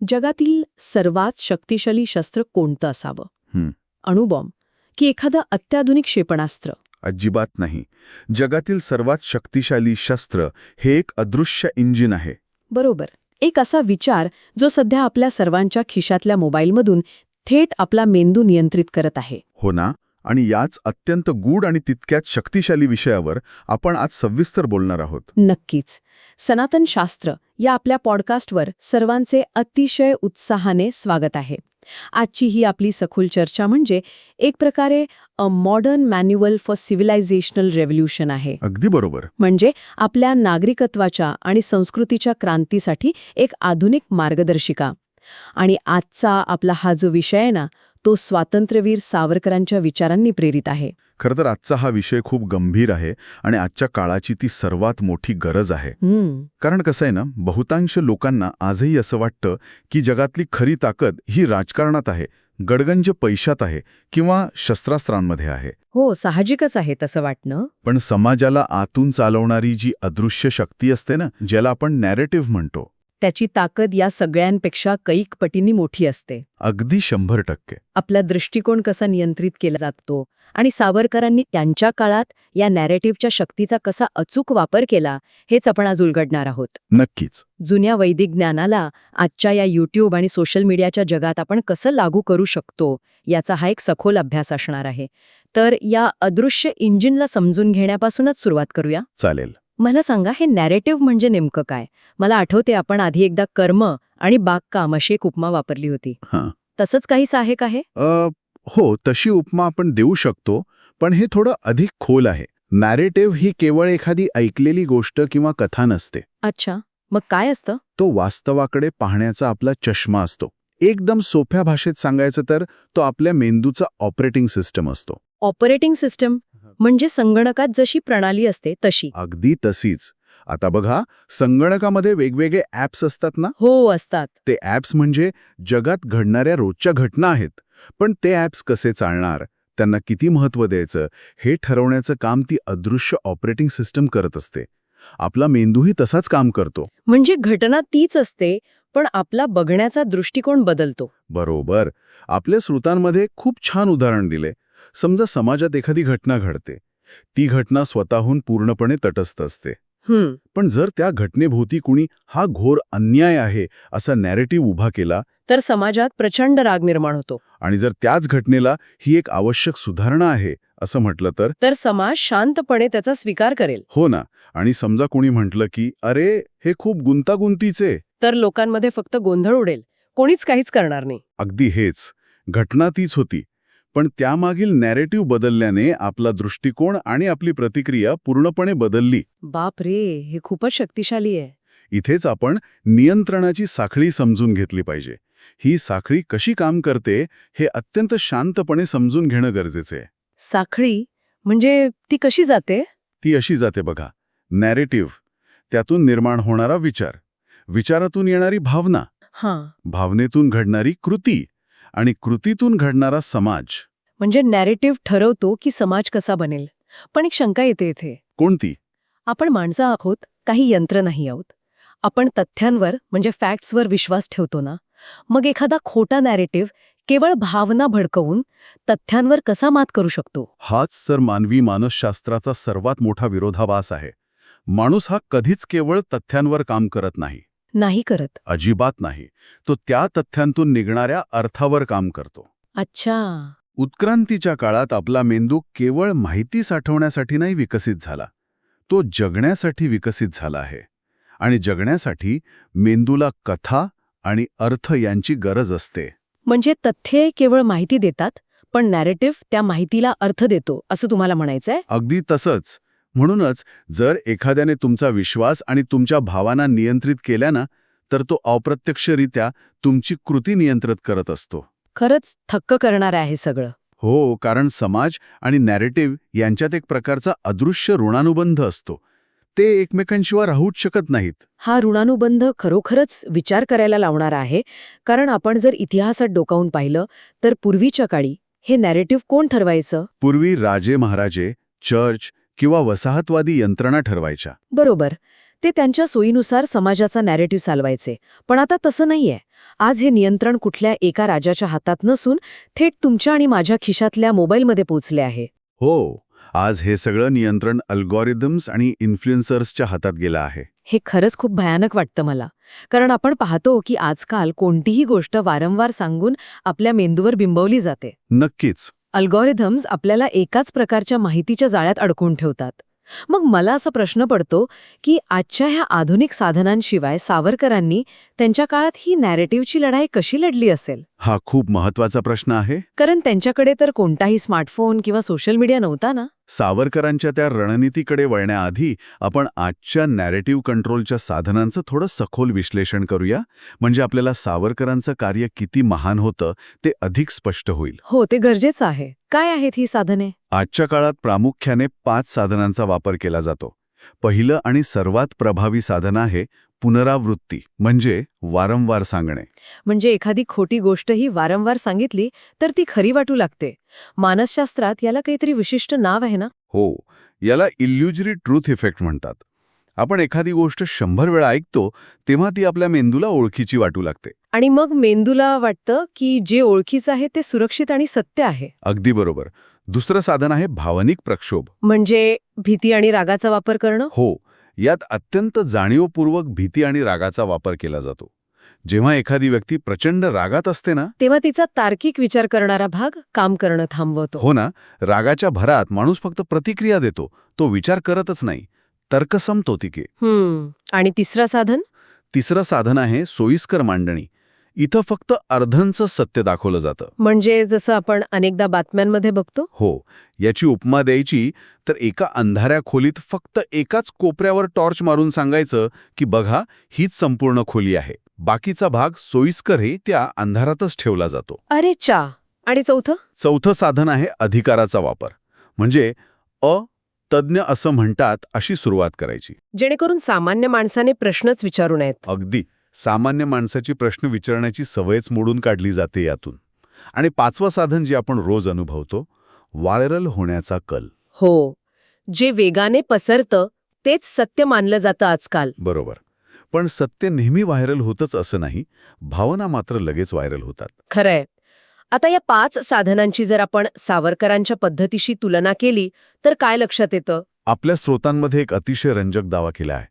जगातील सर्वात शक्तिशाली शस्त्र कोणतं असावं? हं, अणुबॉम्ब की एखादं अत्याधुनिक क्षेपणास्त्र? अजिबात नाही. जगातील सर्वात शक्तिशाली शस्त्र हे एक अदृश्य इंजिन आहे. बरोबर. एक असा विचार जो सध्या आपल्या सर्वांच्या खिशातल्या मोबाईलमधून थेट आपला मेंदू नियंत्रित करत आहे. हो ना? आणि याच अत्यंत गूढ आणि तितक्याच शक्तिशाली विषयावर आपण आज सविस्तर बोलणार आहोत. नक्कीच. सनातन शास्त्र या आपल्या पॉडकास्टवर सर्वांचे अतिशय उत्साहाने स्वागत आहे. आजची ही आपली सखोल चर्चा म्हणजे एक प्रकारे a modern manual for civilizational revolution आहे. अगदी बरोबर. म्हणजे आपल्या नागरिकत्वाच्या आणि संस्कृतीच्या क्रांतीसाठी एक आधुनिक मार्गदर्शिका. आणि आजचा आपला हा जो विषय आहे ना, तो स्वातंत्र्यवीर सावरकरांच्या विचारांनी प्रेरित आहे. खरं तर आजचा हा विषय खूप गंभीर आहे आणि आजच्या काळाची ती सर्वात मोठी गरज आहे. कारण कसं आहे ना, बहुतांश लोकांना आजही असं वाटतं की जगातली खरी ताकद ही राजकारणात आहे, गडगंज पैशात आहे किंवा शस्त्रास्त्रांमध्ये आहे. हो, साहजिकच आहे तसं वाटणं. पण समाजाला आतून चालवणारी जी अदृश्य शक्ती असते ना, ज्याला आपण नॅरेटिव्ह म्हणतो, त्याची ताकद या सगळ्यांपेक्षा कैक पटींनी मोठी असते. अगदी 100%. आपला दृष्टिकोन कसा नियंत्रित केला जातो आणि सावरकरांनी त्यांच्या काळात या नॅरेटिव्हच्या शक्तीचा कसा अचूक वापर केला, हेच आपण आज उलगडणार आहोत. नक्कीच. जुन्या वैदिक ज्ञानाला आजच्या या यूट्यूब आणि सोशल मीडियाच्या जगात आपण कसं लागू करू शकतो, याचा हा एक सखोल अभ्यास असणार आहे. तर या अदृश्य इंजिनला समजून घेण्यापासूनच सुरुवात करूया. चालेल. मला सांगा, हे नॅरेटिव्ह म्हणजे नेमकं काय? मला आठवते आपण आधी एकदा कर्म आणि बागकाम अशी एक उपमा वापरली होती. हां. तसंच काहीसं आहे का हे? हो, तशी उपमा आपण देऊ शकतो, पण हे थोडं अधिक खोल आहे. नॅरेटिव्ह ही केवळ एखादी ऐकलेली गोष्ट किंवा कथा नसते. अच्छा, मग काय असतं? तो वास्तवाकडे पाहण्याचा आपला चष्मा असतो. एकदम सोप्या भाषेत सांगायचं तर तो आपल्या मेंदूचा ऑपरेटिंग सिस्टम असतो. ऑपरेटिंग सिस्टम म्हणजे संगणकात जशी प्रणाली असते तशी? अगदी तशीच. आता बघा, संगणकामध्ये वेगवेगळे ॲप्स असतात ना? हो, असतात. ते ॲप्स म्हणजे जगात घडणाऱ्या रोजच्या घटना आहेत. पण ते ॲप्स कसे चालणार, त्यांना किती महत्त्व द्यायचं, हे ठरवण्याचं काम ती अदृश्य ऑपरेटिंग सिस्टम करत असते. आपला मेंदूही तसाच काम करतो. म्हणजे घटना तीच असते, पण आपला बघण्याचा दृष्टिकोन बदलतो. बरोबर. आपल्या स्रोतांमध्ये खूप छान उदाहरण दिले. समजा समाजात एखादी घटना घडते. ती घटना स्वतःहून पूर्णपणे तटस्थ असते. पण जर त्या घटनेभोवती कुणी हा घोर अन्याय आहे असा नॅरेटिव्ह उभा केला, तर समाजात प्रचंड राग निर्माण होतो. आणि जर त्याच घटनेला ही एक आवश्यक सुधारणा आहे असं म्हटलं तर समाज शांतपणे त्याचा स्वीकार करेल. हो ना. आणि समजा कुणी म्हटलं की अरे, हे खूप गुंतागुंतीचे, तर लोकांमध्ये फक्त गोंधळ उडेल, कोणीच काहीच करणार नाही. अगदी हेच. घटना तीच होती, पण त्यामागील नॅरेटिव्ह बदलल्याने आपला दृष्टिकोन आणि आपली प्रतिक्रिया पूर्णपणे बदलली. बाप रे, हे खूपच शक्तिशाली आहे. इथेच आपण नियंत्रणाची साखळी समजून घेतली पाहिजे. ही साखळी कशी काम करते हे अत्यंत शांतपणे समजून घेणं गरजेचं आहे. साखळी म्हणजे ती कशी जाते? ती अशी जाते बघा. नॅरेटिव्ह, त्यातून निर्माण होणारा विचार, विचारातून येणारी भावना, भावनेतून घडणारी कृती आणि कृतीतून घडणारा समाज. म्हणजे नॅरेटिव्ह ठरवतो की समाज कसा बनेल. पण एक शंका येते इथे. कोणती? आपण माणसं आहोत, काही यंत्र नाही आहोत. आपण तथ्यांवर म्हणजे फॅक्ट्सवर विश्वास ठेवतो ना. मग एखादा खोटा नॅरेटिव्ह केवळ भावना भडकवून तथ्यांवर कसा मात करू शकतो? हाच सर मानवी मानसशास्त्राचा सर्वात मोठा विरोधाभास आहे. माणूस हा कधीच केवळ तथ्यांवर काम करत नाही. नाही करत. अजिबात नाही. तो त्या तथ्यांतून निघणाऱ्या अर्थावर काम करतो. अच्छा. उत्क्रांतीच्या काळात आपला मेंदू केवळ माहिती साठवण्यासाठी नाही विकसित झाला, तो जगण्यासाठी विकसित झाला आहे. आणि जगण्यासाठी मेंदूला कथा आणि अर्थ यांची गरज असते. म्हणजे तथ्ये केवळ माहिती देतात, पण नॅरेटिव्ह त्या माहितीला अर्थ देतो, असं तुम्हाला म्हणायचंय? अगदी तसंच. म्हणूनच जर एखाद्याने तुमचा विश्वास आणि तुमच्या भावना नियंत्रित केल्या ना, तर तो अप्रत्यक्षरित्या तुमची कृती नियंत्रित करत असतो. खरंच थक्क करणार आहे सगळं. हो, कारण समाज आणि नॅरेटिव्ह यांच्यात एक प्रकारचा अदृश्य ऋणानुबंध असतो. ते एकमेकांशिवाय राहूच शकत नाहीत. हा ऋणानुबंध खरोखरच विचार करायला लावणारा आहे. कारण आपण जर इतिहासात डोकावून पाहिलं तर पूर्वीच्या काळी हे नॅरेटिव्ह कोण ठरवायचं? पूर्वी राजे महाराजे, चर्च किंवा वसाहतवादी यंत्रणा ठरवायच्या. बरोबर. ते त्यांच्या सोयीनुसार समाजाचा नॅरेटिव्ह चालवायचे. पण आता तसं नाहीये. आज हे नियंत्रण कुठल्या एका राजाच्या हातात नसून थेट तुमच्या आणि माझ्या खिशातल्या मोबाईलमध्ये पोचले आहे. हो, आज हे सगळं नियंत्रण अल्गोरिदम्स आणि इन्फ्लुएन्सर्सच्या हातात गेलं आहे. हे खरंच खूप भयानक वाटतं मला. कारण आपण पाहतो की आजकाल कोणतीही गोष्ट वारंवार सांगून आपल्या मेंदूवर बिंबवली जाते. नक्कीच. अल्गोरिथम्स आपल्याला एकाच प्रकारच्या माहितीच्या जाळ्यात अडकून ठेवतात. मग मला असा प्रश्न पडतो की आजच्या ह्या आधुनिक साधनांशिवाय सावरकरांनी त्यांच्या काळात ही नॅरेटिव्हची लढाई कशी लढली असेल? हा खूप महत्वाचा प्रश्न आहे. कारण त्यांच्याकडे तर कोणताही स्मार्टफोन किंवा सोशल मीडिया नव्हता ना. सावरकरांच्या त्या रणनीतीकडे वळण्याआधी आपण आजच्या नॅरेटिव्ह कंट्रोलच्या साधनांचं थोडं सखोल विश्लेषण करूया. म्हणजे आपल्याला सावरकरांचं कार्य किती महान होतं ते अधिक स्पष्ट होईल. हो, ते गरजेचं आहे. काय आहेत ही साधने? आजच्या काळात प्रामुख्याने 5 साधनांचा वापर केला जातो. पहिलं आणि सर्वात प्रभावी साधन आहे पुनरावृत्ती, म्हणजे वारंवार सांगणे. म्हणजे एखादी खोटी गोष्टही वारंवार सांगितली तर ती खरी वाटू लागते. मानसशास्त्रात याला काहीतरी विशिष्ट नाव आहे ना? हो, याला इल्युजरी ट्रूथ इफेक्ट म्हणतात. आपण एखादी गोष्ट 100 वेळा ऐकतो तेव्हा ती आपल्या मेंदूला ओळखीची वाटू लागते. आणि मग मेंदूला वाटतं की जे ओळखीचं आहे ते सुरक्षित आणि सत्य आहे. अगदी बरोबर. दुसरं साधन आहे भावनिक प्रक्षोभ. म्हणजे भीती आणि रागाचा वापर करणं? हो, यात अत्यंत जाणीवपूर्वक भीती आणि रागाचा वापर केला जातो. जेव्हा एखादी व्यक्ती प्रचंड रागात असते ना, तेव्हा तिचा तार्किक विचार करणारा भाग काम करणं थांबवतो. हो ना, रागाच्या भरात माणूस फक्त प्रतिक्रिया देतो, तो विचार करतच नाही. तर्क संपतो तिके. आणि तिसरं साधन? तिसरं साधन आहे सोयीस्कर मांडणी. इथं फक्त अर्धंचं सत्य दाखवलं जातं. म्हणजे जसं आपण अनेकदा बातम्यांमध्ये बघतो. हो, याची उपमा द्यायची तर एका अंधाऱ्या खोलीत फक्त एकाच कोपऱ्यावर टॉर्च मारून सांगायचं की बघा, हीच संपूर्ण खोली आहे. बाकीचा भाग सोयीस्कर त्या अंधारातच ठेवला जातो. अरे चा. आणि चौथं? चौथं साधन आहे अधिकाराचा वापर. म्हणजे तज्ज्ञ असं म्हणतात अशी सुरुवात करायची. जेणेकरून सामान्य माणसाने प्रश्नच विचारू नयेत. अगदी. सामान्य माणसाची प्रश्न विचारण्याची सवयच मोडून काढली जाते यातून. आणि 5वं साधन जे आपण रोज अनुभवतो, व्हायरल होण्याचा कल. हो, जे वेगाने पसरतं तेच सत्य मानलं जातं आजकाल. बरोबर. पण सत्य नेहमी व्हायरल होतच असं नाही. भावना मात्र लगेच व्हायरल होतात. खरंय. आता या 5 साधनांची जर आपण सावरकरांच्या पद्धतीशी तुलना केली तर काय लक्षात येतं? आपल्या स्रोतांमध्ये एक अतिशय रंजक दावा केला आहे.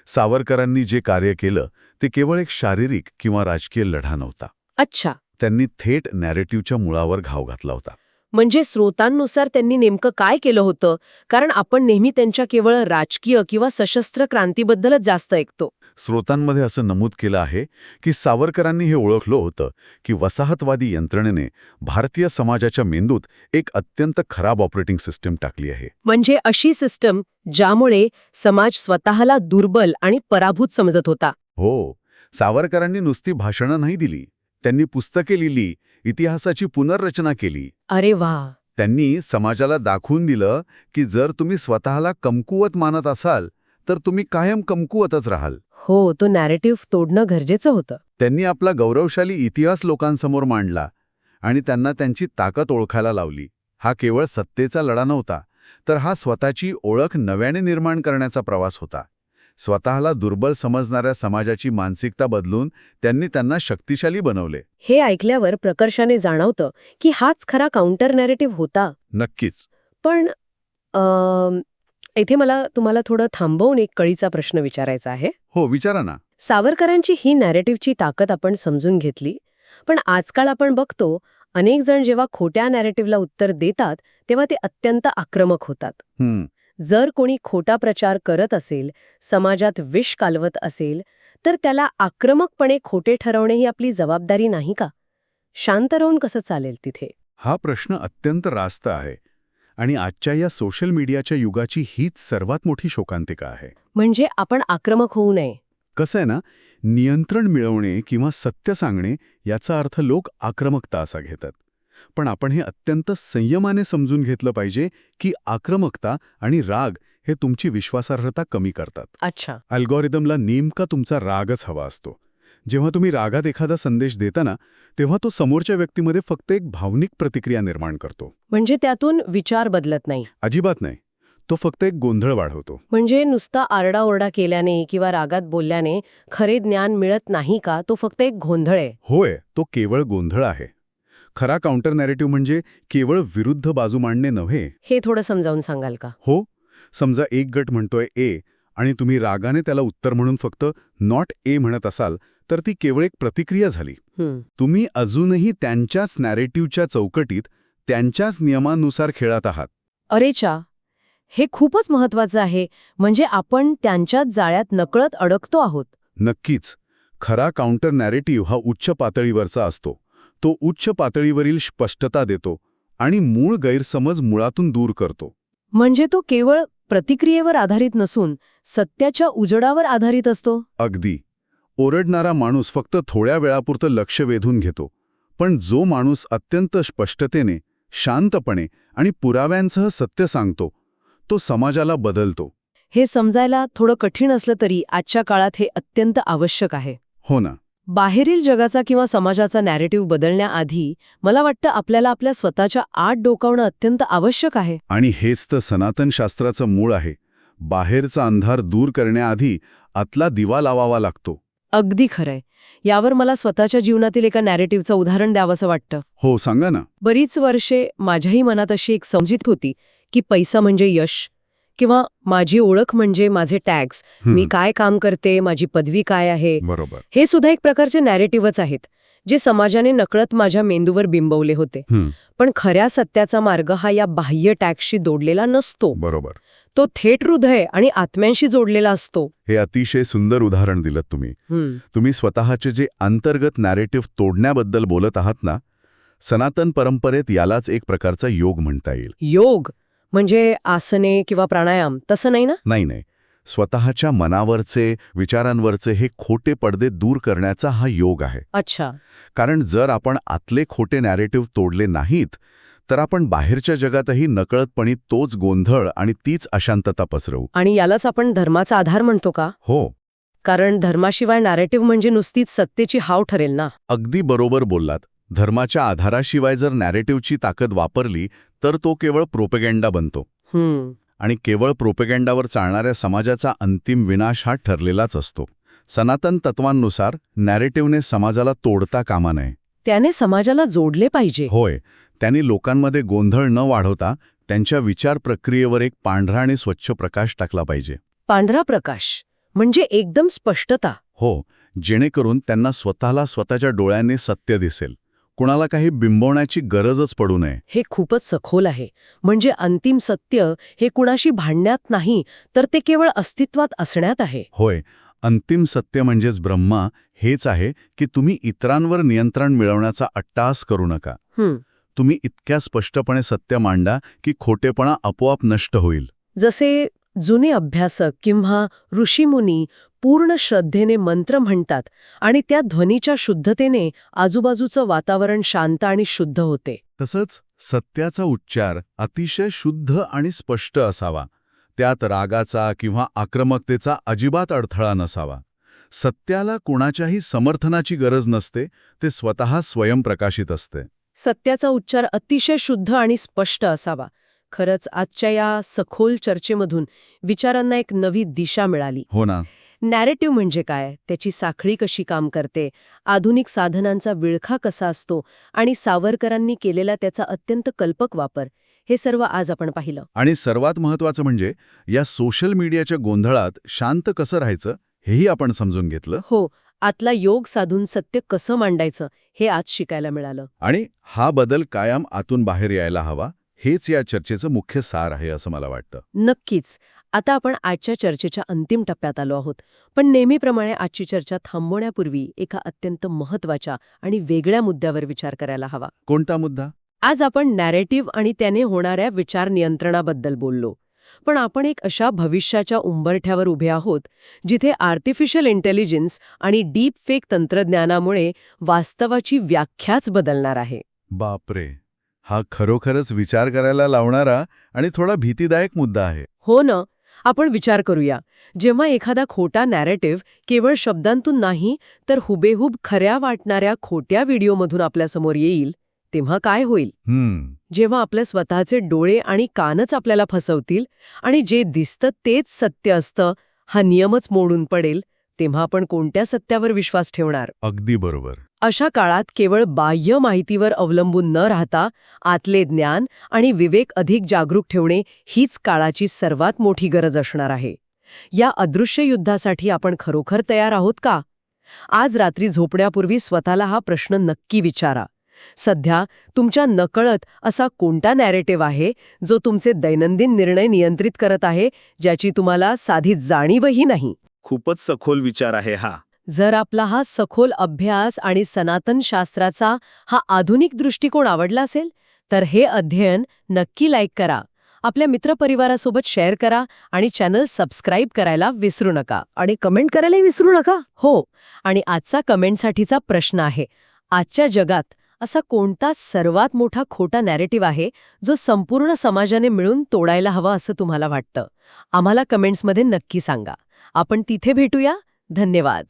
सावरकरांनी जे कार्य केलं ते केवळ एक शारीरिक किंवा राजकीय लढा नव्हता. अच्छा. त्यांनी थेट नॅरेटिव्हच्या मुळावर घाव घातला होता. म्हणजे स्रोतांनुसार त्यांनी नेमकं काय केलं होतं? कारण आपण नेहमी त्यांच्या केवळ राजकीय किंवा सशस्त्र क्रांतीबद्दलच जास्त ऐकतो. स्रोतांमध्ये असं नमूद केलं आहे की सावरकरांनी हे ओळखलं होतं की वसाहतवादी यंत्रणेने भारतीय समाजाच्या मेंदूत एक अत्यंत खराब ऑपरेटिंग सिस्टीम टाकली आहे. म्हणजे अशी सिस्टम ज्यामुळे समाज स्वतःला दुर्बल आणि पराभूत समजत होता. हो, सावरकरांनी नुसती भाषणं नाही दिली. त्यांनी पुस्तके लिहिली, इतिहासाची पुनर्रचना केली. अरे वा. त्यांनी समाजाला दाखवून दिलं की जर तुम्ही स्वतःला कमकुवत मानत असाल तर तुम्ही कायम कमकुवतच राहाल. हो, तो नॅरेटिव्ह तोडणं गरजेचं होतं. त्यांनी आपला गौरवशाली इतिहास लोकांसमोर मांडला आणि त्यांना त्यांची ताकद ओळखायला लावली. हा केवळ सत्तेचा लढा नव्हता, तर हा स्वतःची ओळख नव्याने निर्माण करण्याचा प्रवास होता. स्वतःला दुर्बल समजणाऱ्या समाजाची मानसिकता बदलून त्यांनी त्यांना शक्तिशाली बनवले. हे ऐकल्यावर प्रकर्षाने जाणवतं की हाच खरा काउंटर नॅरेटिव्ह होता. नक्कीच. पण इथे मला तुम्हाला थोडं थांबवून एक कळीचा प्रश्न विचारायचा आहे. हो, विचारा ना. सावरकरांची ही नॅरेटिव्हची ताकद आपण समजून घेतली, पण आजकाल आपण बघतो अनेक जण जेव्हा खोट्या नॅरेटिव्हला उत्तर देतात तेव्हा ते अत्यंत आक्रमक होतात. जर कोणी खोटा प्रचार करत असेल, समाजात विष कालवत असेल, तर त्याला आक्रमकपणे खोटे ठरवणे ही आपली जबाबदारी नाही का? शांत राहून कसं चालेल तिथे? हा प्रश्न अत्यंत रास्त आहे आणि आजच्या या सोशल मीडियाच्या युगाची हीच सर्वात मोठी शोकांतिका आहे. म्हणजे आपण आक्रमक होऊ नये. कसं आहे ना, नियंत्रण मिळवणे किंवा सत्य सांगणे याचा अर्थ लोक आक्रमकता असा घेतात. पण आपण हे अत्यंत संयमाने समजून घेतलं पाहिजे की आक्रमकता आणि राग हे तुमची विश्वासार्हता कमी करतात. अच्छा. अल्गोरिदमला नेमका तुमचा रागच हवा असतो. जेव्हा तुम्ही रागात एखादा संदेश देता ना, तेव्हा तो समोरच्या व्यक्तीमध्ये फक्त एक भावनिक प्रतिक्रिया निर्माण करतो. म्हणजे त्यातून विचार बदलत नाही. अजिबात नाही. तो फक्त एक गोंधळ वाढवतो. म्हणजे नुसता आरडाओरडा केल्याने किंवा रागात बोलल्याने खरे ज्ञान मिळत नाही का? तो फक्त एक गोंधळ आहे. होय, तो केवळ गोंधळ आहे. खरा काउंटर नॅरेटिव्ह म्हणजे केवळ विरुद्ध बाजू मांडणे नव्हे. हे थोडं समजावून सांगाल का? हो, समजा एक गट म्हणतोय ए आणि तुम्ही रागाने त्याला उत्तर म्हणून फक्त नॉट ए म्हणत असाल तर ती केवळ एक प्रतिक्रिया झाली. तुम्ही अजूनही त्यांच्याच नॅरेटिव्हच्या चौकटीत त्यांच्याच नियमांनुसार खेळत आहात. अरेच्या, हे खूपच महत्वाचं आहे. म्हणजे आपण त्यांच्याच जाळ्यात नकळत अडकतो आहोत. नक्कीच. खरा काउंटर नॅरेटिव्ह हा उच्च पातळीवरचा असतो. तो उच्च पातळीवरील स्पष्टता देतो आणि मूळ गैरसमज मुळातून दूर करतो. म्हणजे तो केवळ प्रतिक्रियेवर आधारित नसून सत्याच्या उजडावर आधारित असतो. अगदी. ओरडणारा माणूस फक्त थोड्या वेळापुरतं लक्ष वेधून घेतो, पण जो माणूस अत्यंत स्पष्टतेने, शांतपणे आणि पुराव्यांसह सत्य सांगतो, तो समाजाला बदलतो. हे समजायला थोडं कठीण असलं तरी आजच्या काळात हे अत्यंत आवश्यक आहे. हो ना. बाहेरील जगाचा किंवा समाजाचा नॅरेटिव्ह बदलण्याआधी मला वाटतं आपल्याला आपल्या स्वतःच्या आत डोकावणं अत्यंत आवश्यक आहे. आणि हेच तर सनातन शास्त्राचं मूळ आहे. बाहेरचा अंधार दूर करण्याआधी आतला दिवा लावावा लागतो. अगदी खरंय. यावर मला स्वतःच्या जीवनातील एका नॅरेटिव्हचं उदाहरण द्यावंसं वाटतं. हो, सांगा ना. बरीच वर्षे माझ्याही मनात अशी एक समजूत होती की पैसा म्हणजे यश किंवा माझी ओळख म्हणजे माझे टॅग्स, मी काय काम करते, माझी पदवी काय आहे. बरोबर. हे सुद्धा एक प्रकारचे नॅरेटिव्हच आहेत जे समाजाने नकळत माझ्या मेंदूवर बिंबवले होते. पण खऱ्या सत्याचा मार्ग हा या बाह्य टॅग्सशी जोडलेला नसतो. बरोबर. तो थेट हृदय आणि आत्म्यांशी जोडलेला असतो. हे अतिशय सुंदर उदाहरण दिलं तुम्ही. तुम्ही स्वतःचे जे अंतर्गत नॅरेटिव्ह तोडण्याबद्दल बोलत आहात ना, सनातन परंपरेत यालाच एक प्रकारचा योग म्हणता येईल. योग म्हणजे आसने किंवा प्राणायाम तसं नाही ना? नाही. स्वतःच्या मनावरचे, विचारांवरचे हे खोटे पडदे दूर करण्याचा हा योग आहे. अच्छा. कारण जर आपण आतले खोटे नॅरेटिव्ह तोडले नाहीत, तर आपण बाहेरच्या जगातही नकळतपणे तोच गोंधळ आणि तीच अशांतता पसरवू. आणि यालाच आपण धर्माचा आधार म्हणतो का? हो. कारण धर्माशिवाय नॅरेटिव्ह म्हणजे नुसतीच सत्तेची हाव ठरेल ना. अगदी बरोबर बोललात. धर्माच्या आधाराशिवाय जर नॅरेटिव्हची ताकद वापरली तर तो केवळ प्रोपेगेंडा बनतो. आणि केवळ प्रोपेगेंडावर चालणाऱ्या समाजाचा अंतिम विनाश हा ठरलेलाच असतो. सनातन तत्वांनुसार नॅरेटिव्हने समाजाला तोडता कामा नये. त्याने समाजाला जोडले पाहिजे. होय. त्यांनी लोकांमध्ये गोंधळ न वाढवता त्यांच्या विचार प्रक्रियेवर एक पांढरा आणि स्वच्छ प्रकाश टाकला पाहिजे. पांढरा प्रकाश म्हणजे एकदम स्पष्टता. हो, जेणेकरून त्यांना स्वतःला स्वतःच्या डोळ्यांनी सत्य दिसेल. कुणाला काही बिंबवण्याची गरजच पडू नये. हे खूपच सखोल आहे. म्हणजे अंतिम सत्य हे कुणाशी भांडण्यात नाही, तर ते केवळ अस्तित्वात असण्यात आहे. होय. अंतिम सत्य म्हणजेच ब्रह्मा हेच आहे की तुम्ही इतरांवर नियंत्रण मिळवण्याचा अट्टाहास करू नका. तुम्ही इतक्या स्पष्टपणे सत्य मांडा की खोटेपणा आपोआप नष्ट होईल. जसे जुने अभ्यासक किंवा ऋषीमुनी पूर्ण श्रद्धेने मंत्र म्हणतात आणि त्या ध्वनीच्या शुद्धतेने आजूबाजूचं वातावरण शांत आणि शुद्ध होते. तसंच सत्याचा उच्चार अतिशय शुद्ध आणि स्पष्ट असावा. त्यात रागाचा किंवा आक्रमकतेचा अजिबात अडथळा नसावा. सत्याला कुणाच्याही समर्थनाची गरज नसते, ते स्वतः स्वयंप्रकाशित असते. सत्याचा उच्चार अतिशय शुद्ध आणि स्पष्ट असावा. खरंच आजच्या या सखोल चर्चेमधून विचारांना एक नवी दिशा मिळाली. हो ना. नॅरेटिव्ह म्हणजे काय, त्याची साखळी कशी काम करते, आधुनिक साधनांचा विळखा कसा असतो आणि सावरकरांनी केलेला त्याचा अत्यंत कल्पक वापर, हे सर्व आज आपण पाहिलं. आणि सर्वात महत्त्वाचं म्हणजे या सोशल मीडियाच्या गोंधळात शांत कसं राहायचं हेही आपण समजून घेतलं. हो, आतला योग साधून सत्य कसं मांडायचं हे आज शिकायला मिळालं. आणि हा बदल कायम आतून बाहेर यायला हवा, हेच या चर्चेचं मुख्य सार आहे असं मला वाटतं. नक्कीच. आता आपण आजच्या चर्चेच्या अंतिम टप्प्यात आलो आहोत. पण नेहमीप्रमाणे आजची चर्चा थांबवण्यापूर्वी एका अत्यंत महत्त्वाच्या आणि वेगळ्या मुद्द्यावर विचार करायला हवा. कोणता मुद्दा? आज आपण नॅरेटिव्ह आणि त्याने होणाऱ्या विचार नियंत्रणाबद्दल बोललो. पण आपण एक अशा भविष्याच्या उंबरठ्यावर उभे आहोत जिथे आर्टिफिशियल इंटेलिजन्स आणि डीप फेक तंत्रज्ञानामुळे वास्तवाची व्याख्याच बदलणार आहे. बापरे, हा खरोखरच विचार करायला लावणारा आणि थोडा भीतीदायक मुद्दा आहे. हो ना. आपण विचार करूया, जेव्हा एखादा खोटा नॅरेटिव्ह केवळ शब्दांतून नाही तर हुबेहूब खऱ्या वाटणाऱ्या खोट्या व्हिडिओमधून आपल्यासमोर येईल, तेव्हा काय होईल? जेव्हा आपले स्वतःचे डोळे आणि कानच आपल्याला फसवतील आणि जे दिसतं तेच सत्य असतं हा नियमच मोडून पडेल, तेव्हा आपण कोणत्या सत्यावर विश्वास ठेवणार? अगदी बरोबर. अशा काळात केवळ बाह्य माहितीवर अवलंबून न राहता आतले ज्ञान आणि विवेक अधिक जागरूक ठेवणे हीच काळाची सर्वात मोठी गरज असणार आहे. या अदृश्य युद्धासाठी आपण खरोखर तयार आहोत का? आज रात्री झोपण्यापूर्वी स्वतःला हा प्रश्न नक्की विचारा. सध्या तुमच्या नकळत असा कोणता नॅरेटिव्ह आहे जो तुमचे दैनंदिन निर्णय नियंत्रित करत आहे, ज्याची तुम्हाला साधी जाणीवही नाही? खूपच सखोल विचार आहे हा. जर आपला हा सखोल अभ्यास आणि सनातन शास्त्राचा हा आधुनिक दृष्टिकोन आवडला असेल तर हे अध्ययन नक्की लाईक करा, आपल्या मित्रपरिवारासोबत शेअर करा आणि चॅनल सबस्क्राईब करायला विसरू नका. आणि कमेंट करायलाही विसरू नका. हो, आणि आजचा कमेंटसाठीचा प्रश्न आहे, आजच्या जगात असा कोणता सर्वात मोठा खोटा नॅरेटिव्ह आहे जो संपूर्ण समाजाने मिळून तोडायला हवा असं तुम्हाला वाटतं? आम्हाला कमेंट्समध्ये नक्की सांगा. आपण तिथे भेटूया. धन्यवाद.